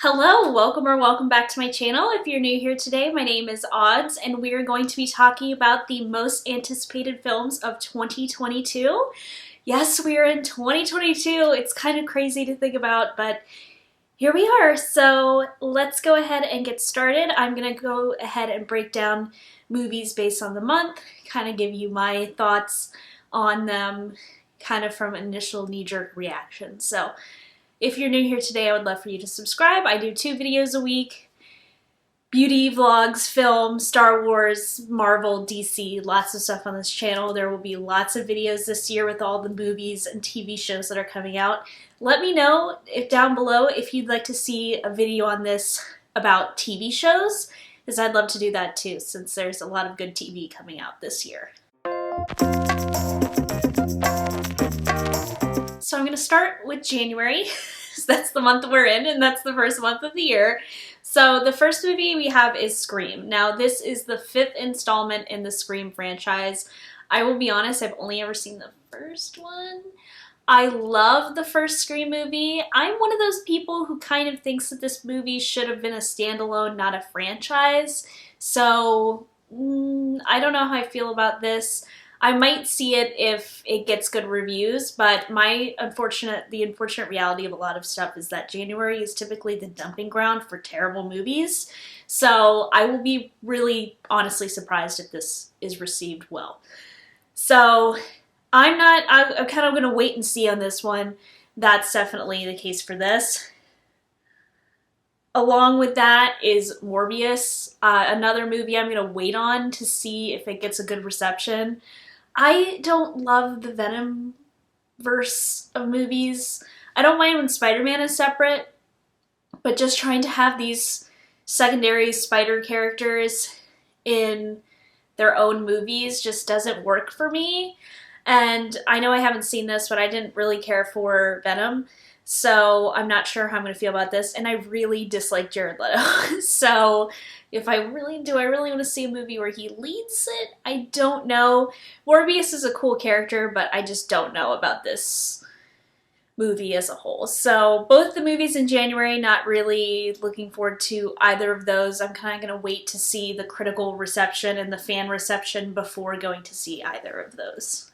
Hello, welcome back to my channel. If you're new here today, my name is Odds, and we are going to be talking about the most anticipated films of 2022. Yes, we are in 2022. It's kind of crazy to think about, but here we are. So let's go ahead and get started. I'm going to go ahead and break down movies based on the month, kind of give you my thoughts on them, kind of from initial knee-jerk reactions. So if you're new here today, I would love for you to subscribe. I do 2 videos a week. Beauty, vlogs, film, Star Wars, Marvel, DC, lots of stuff on this channel. There will be lots of videos this year with all the movies and TV shows that are coming out. Let me know down below if you'd like to see a video on this about TV shows, because I'd love to do that too, since there's a lot of good TV coming out this year. So I'm going to start with January. That's the month we're in, and that's the first month of the year. So the first movie we have is Scream. Now this is the 5th installment in the Scream franchise. I will be honest, I've only ever seen the first one. I love the first Scream movie. I'm one of those people who kind of thinks that this movie should have been a standalone, not a franchise. So I don't know how I feel about this. I might see it if it gets good reviews, but the unfortunate reality of a lot of stuff is that January is typically the dumping ground for terrible movies. So I will be really honestly surprised if this is received well. So I'm kind of going to wait and see on this one. That's definitely the case for this. Along with that is Morbius, another movie I'm going to wait on to see if it gets a good reception. I don't love the Venom verse of movies. I don't mind when Spider-Man is separate, but just trying to have these secondary spider characters in their own movies just doesn't work for me. And I know I haven't seen this, but I didn't really care for Venom, so I'm not sure how I'm going to feel about this. And I really dislike Jared Leto. So if I really want to see a movie where he leads it? I don't know. Morbius is a cool character, but I just don't know about this movie as a whole. So both the movies in January, not really looking forward to either of those. I'm kind of going to wait to see the critical reception and the fan reception before going to see either of those.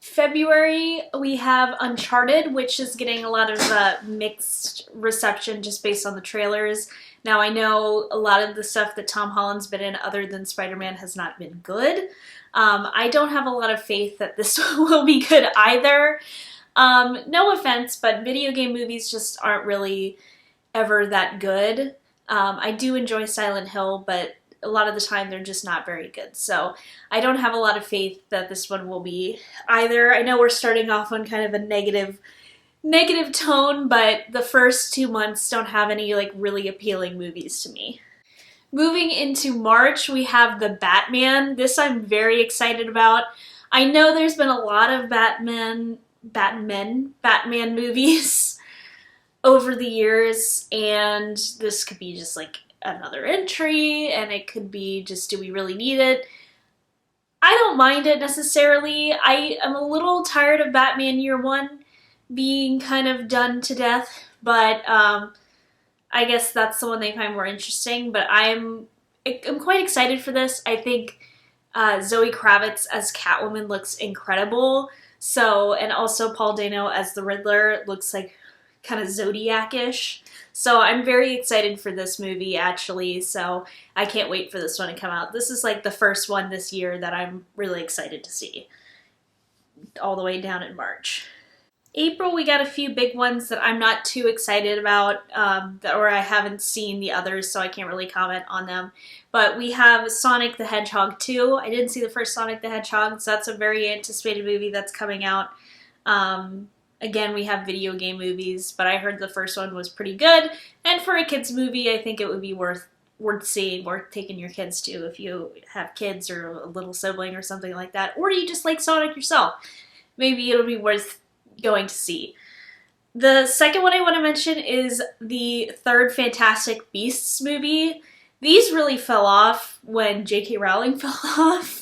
February, we have Uncharted, which is getting a lot of mixed reception just based on the trailers. Now, I know a lot of the stuff that Tom Holland's been in other than Spider-Man has not been good. I don't have a lot of faith that this will be good either. No offense, but video game movies just aren't really ever that good. I do enjoy Silent Hill, but a lot of the time they're just not very good. So I don't have a lot of faith that this one will be either. I know we're starting off on kind of a negative tone, but the first 2 months don't have any really appealing movies to me. Moving into March, we have The Batman. This I'm very excited about. I know there's been a lot of Batman movies over the years, and this could be just another entry, and it could be just, do we really need it? I don't mind it necessarily. I am a little tired of Batman Year One being kind of done to death, but I guess that's the one they find more interesting. But I'm quite excited for this. I think Zoe Kravitz as Catwoman looks incredible. So, and also Paul Dano as the Riddler looks like kind of Zodiac-ish. So I'm very excited for this movie, actually, so I can't wait for this one to come out. This is the first one this year that I'm really excited to see, all the way down in March. April, we got a few big ones that I'm not too excited about, or I haven't seen the others, so I can't really comment on them. But we have Sonic the Hedgehog 2. I didn't see the first Sonic the Hedgehog, so that's a very anticipated movie that's coming out. Again, we have video game movies, but I heard the first one was pretty good. And for a kids movie, I think it would be worth seeing, worth taking your kids to if you have kids or a little sibling or something like that. Or you just like Sonic yourself. Maybe it'll be worth going to see. The second one I want to mention is the third Fantastic Beasts movie. These really fell off when J.K. Rowling fell off.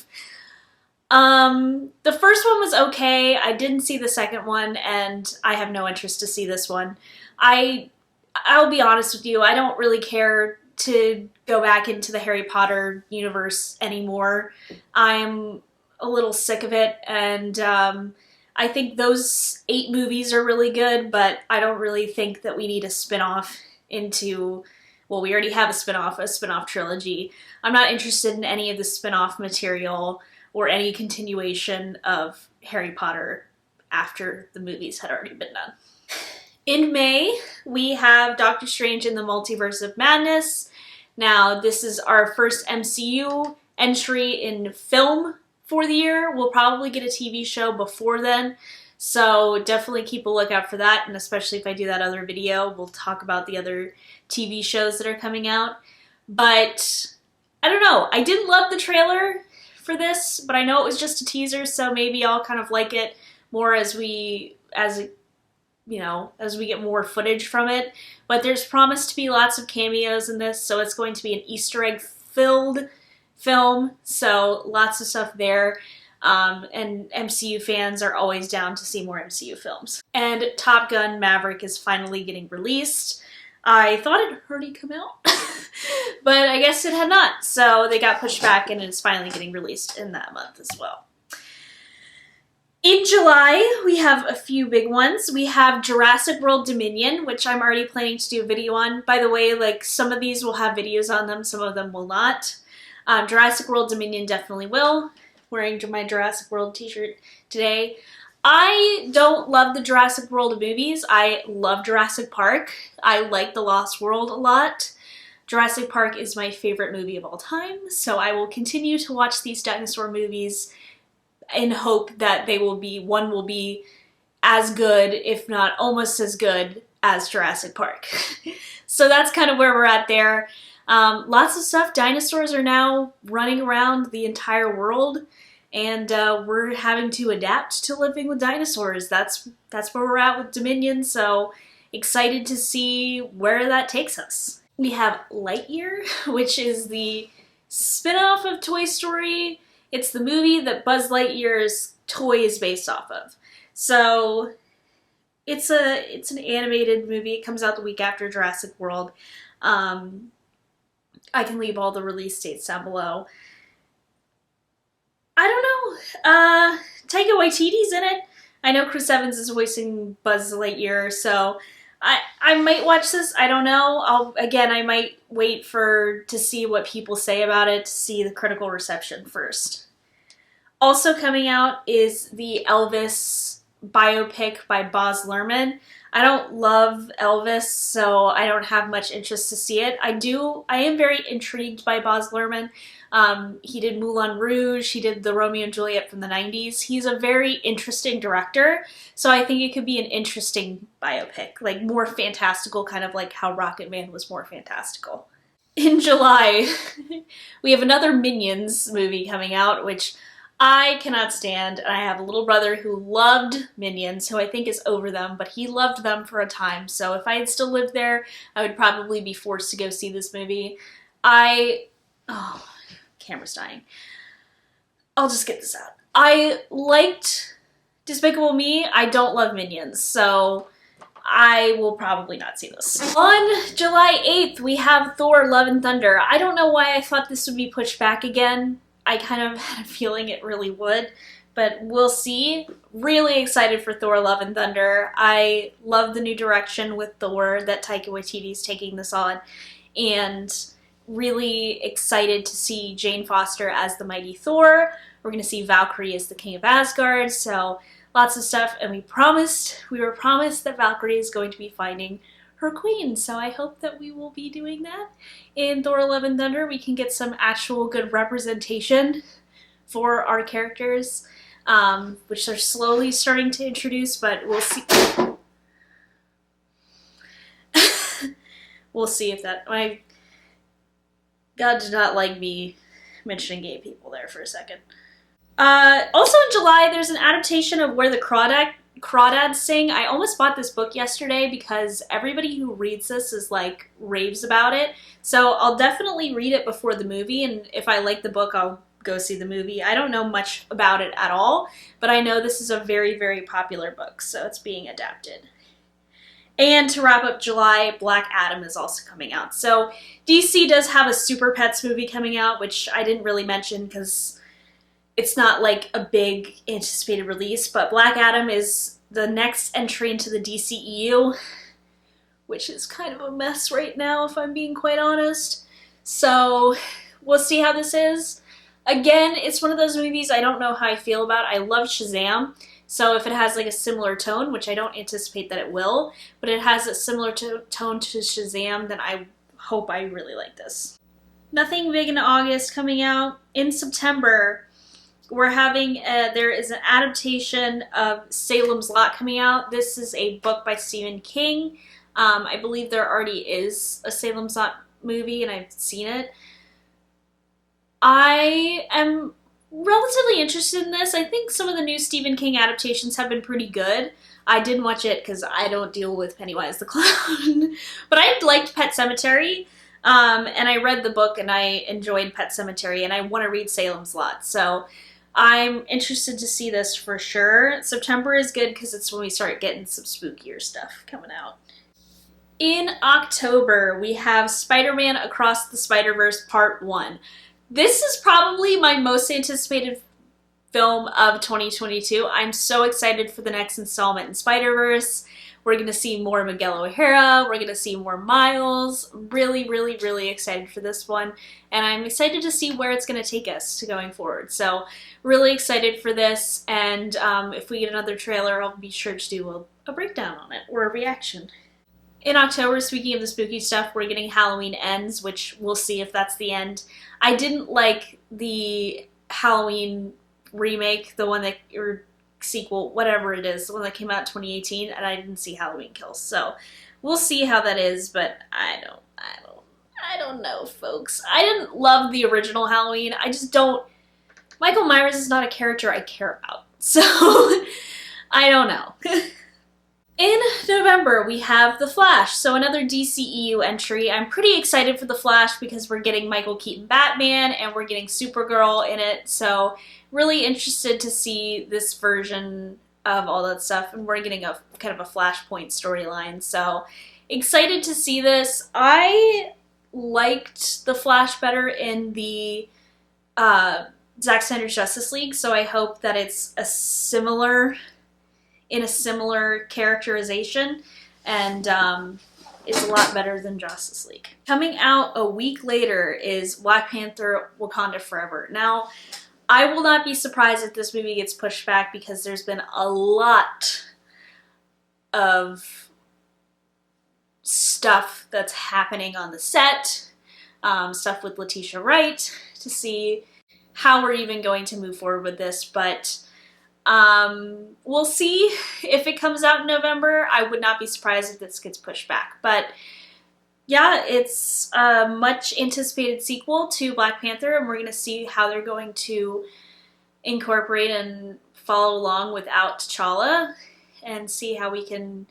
The first one was okay. I didn't see the second one, and I have no interest to see this one. I I'll be honest with you, I don't really care to go back into the Harry Potter universe anymore. I'm a little sick of it, and I think those 8 movies are really good, but I don't really think that we need a spin-off into, well, we already have a spin-off trilogy. I'm not interested in any of the spin-off material or any continuation of Harry Potter after the movies had already been done. In May, we have Doctor Strange in the Multiverse of Madness. Now, this is our first MCU entry in film for the year. We'll probably get a TV show before then, so definitely keep a lookout for that, and especially if I do that other video, we'll talk about the other TV shows that are coming out. But, I don't know, I didn't love the trailer for this, but I know it was just a teaser, so maybe I'll kind of like it more as we get more footage from it. But there's promised to be lots of cameos in this, so it's going to be an Easter egg filled film, so lots of stuff there. And MCU fans are always down to see more MCU films. And Top Gun Maverick is finally getting released. I thought it had already come out, but I guess it had not, so they got pushed back and it's finally getting released in that month as well. In July, we have a few big ones. We have Jurassic World Dominion, which I'm already planning to do a video on. By the way, like, some of these will have videos on them, some of them will not. Jurassic World Dominion definitely will. Wearing my Jurassic World t-shirt today. I don't love the Jurassic World movies. I love Jurassic Park. I like The Lost World a lot. Jurassic Park is my favorite movie of all time, so I will continue to watch these dinosaur movies in hope that one will be as good, if not almost as good, as Jurassic Park. So that's kind of where we're at there. Lots of stuff. Dinosaurs are now running around the entire world, and we're having to adapt to living with dinosaurs. That's where we're at with Dominion, so excited to see where that takes us. We have Lightyear, which is the spin-off of Toy Story. It's the movie that Buzz Lightyear's toy is based off of. So it's an animated movie. It comes out the week after Jurassic World. I can leave all the release dates down below. I don't know. Taika Waititi's in it. I know Chris Evans is voicing Buzz Lightyear, so I might watch this. I don't know. I might wait to see what people say about it, to see the critical reception first. Also coming out is the Elvis biopic by Baz Luhrmann. I don't love Elvis, so I don't have much interest to see it. I am very intrigued by Baz Luhrmann. He did Moulin Rouge, he did the Romeo and Juliet from the 90s. He's a very interesting director, so I think it could be an interesting biopic, like more fantastical, kind of like how Rocket Man was more fantastical. In July, we have another Minions movie coming out, which I cannot stand, and I have a little brother who loved Minions, who I think is over them, but he loved them for a time, so if I had still lived there, I would probably be forced to go see this movie. Oh, camera's dying. I'll just get this out. I liked Despicable Me. I don't love Minions, so I will probably not see this. On July 8th, we have Thor: Love and Thunder. I don't know why I thought this would be pushed back again. I kind of had a feeling it really would, but we'll see. Really excited for Thor: Love and Thunder. I love the new direction with Thor that Taika Waititi's taking this on, and really excited to see Jane Foster as the mighty Thor. We're going to see Valkyrie as the King of Asgard, so lots of stuff, and we were promised that Valkyrie is going to be finding her queen, so I hope that we will be doing that. In Thor: Love and Thunder, we can get some actual good representation for our characters, which they're slowly starting to introduce, but we'll see. We'll see if that... God did not like me mentioning gay people there for a second. Also in July, there's an adaptation of Where the Crawdads Sing. I almost bought this book yesterday because everybody who reads this is like raves about it. So I'll definitely read it before the movie, and if I like the book, I'll go see the movie. I don't know much about it at all, but I know this is a very, very popular book, so it's being adapted. And to wrap up July, Black Adam is also coming out. So DC does have a Super Pets movie coming out, which I didn't really mention because it's not like a big anticipated release, but Black Adam is the next entry into the DCEU, which is kind of a mess right now, if I'm being quite honest. So we'll see how this is. Again, it's one of those movies I don't know how I feel about. I love Shazam, so if it has like a similar tone, which I don't anticipate that it will, but it has a similar tone to Shazam, then I hope I really like this. Nothing big in August coming out. In September, we're having, there is an adaptation of Salem's Lot coming out. This is a book by Stephen King. I believe there already is a Salem's Lot movie, and I've seen it. I am relatively interested in this. I think some of the new Stephen King adaptations have been pretty good. I didn't watch it because I don't deal with Pennywise the Clown. But I liked Pet Sematary, and I read the book and I enjoyed Pet Sematary, and I want to read Salem's Lot. So I'm interested to see this for sure. September is good because it's when we start getting some spookier stuff coming out. In October, we have Spider-Man Across the Spider-Verse Part 1. This is probably my most anticipated film of 2022. I'm so excited for the next installment in Spider-Verse. We're going to see more Miguel O'Hara. We're going to see more Miles. Really, really, really excited for this one. And I'm excited to see where it's going to take us going forward. So really excited for this. And if we get another trailer, I'll be sure to do a breakdown on it or a reaction. In October, speaking of the spooky stuff, we're getting Halloween Ends, which we'll see if that's the end. I didn't like the Halloween remake, the one that, or sequel, whatever it is, the one that came out in 2018, and I didn't see Halloween Kills. So we'll see how that is, but I don't know, folks. I didn't love the original Halloween. I just don't. Michael Myers is not a character I care about. So I don't know. In November, we have The Flash, so another DCEU entry. I'm pretty excited for The Flash because we're getting Michael Keaton Batman and we're getting Supergirl in it, so really interested to see this version of all that stuff, and we're getting a kind of a Flashpoint storyline, so excited to see this. I liked The Flash better in the Zack Snyder's Justice League, so I hope that it's in a similar characterization, and it's a lot better than Justice League. Coming out a week later is Black Panther Wakanda Forever. Now, I will not be surprised if this movie gets pushed back because there's been a lot of stuff that's happening on the set, stuff with Letitia Wright, to see how we're even going to move forward with this, but we'll see if it comes out in November. I would not be surprised if this gets pushed back. But yeah, it's a much anticipated sequel to Black Panther, and we're going to see how they're going to incorporate and follow along without T'Challa and see how we can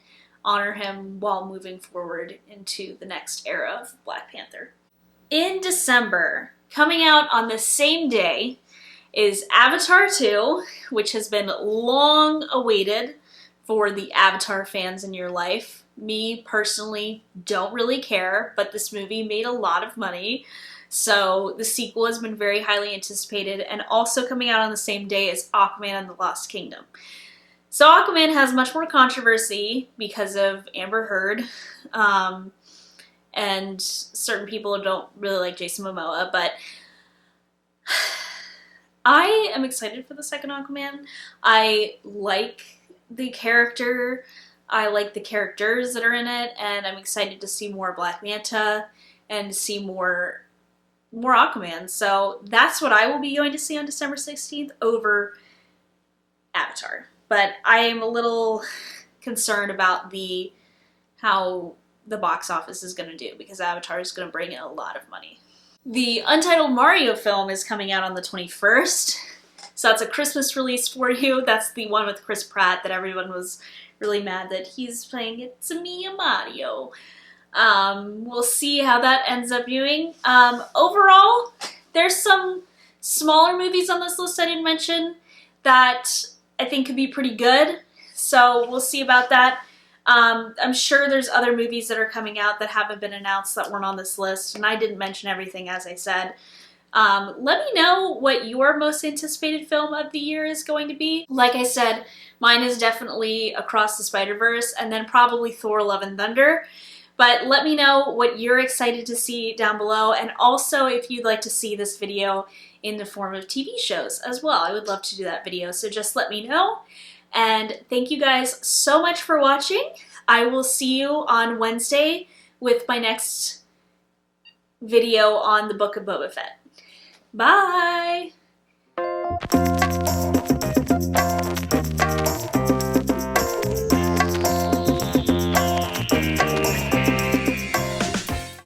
honor him while moving forward into the next era of Black Panther. In December, coming out on the same day, is Avatar 2, which has been long awaited for the Avatar fans in your life. Me, personally, don't really care, but this movie made a lot of money, so the sequel has been very highly anticipated, and also coming out on the same day is Aquaman and the Lost Kingdom. So Aquaman has much more controversy because of Amber Heard, and certain people don't really like Jason Momoa, but I am excited for the second Aquaman. I like the character, I like the characters that are in it, and I'm excited to see more Black Manta and to see more Aquaman. So that's what I will be going to see on December 16th over Avatar. But I am a little concerned about how the box office is going to do, because Avatar is going to bring in a lot of money. The Untitled Mario film is coming out on the 21st, so that's a Christmas release for you. That's the one with Chris Pratt that everyone was really mad that he's playing It's a Me, a Mario. We'll see how that ends up doing. Overall, there's some smaller movies on this list I didn't mention that I think could be pretty good, so we'll see about that. I'm sure there's other movies that are coming out that haven't been announced that weren't on this list, and I didn't mention everything as I said. Let me know what your most anticipated film of the year is going to be. Like I said, mine is definitely Across the Spider-Verse, and then probably Thor: Love and Thunder. But let me know what you're excited to see down below, and also if you'd like to see this video in the form of TV shows as well. I would love to do that video, so just let me know. And thank you guys so much for watching. I will see you on Wednesday with my next video on the Book of Boba Fett. Bye!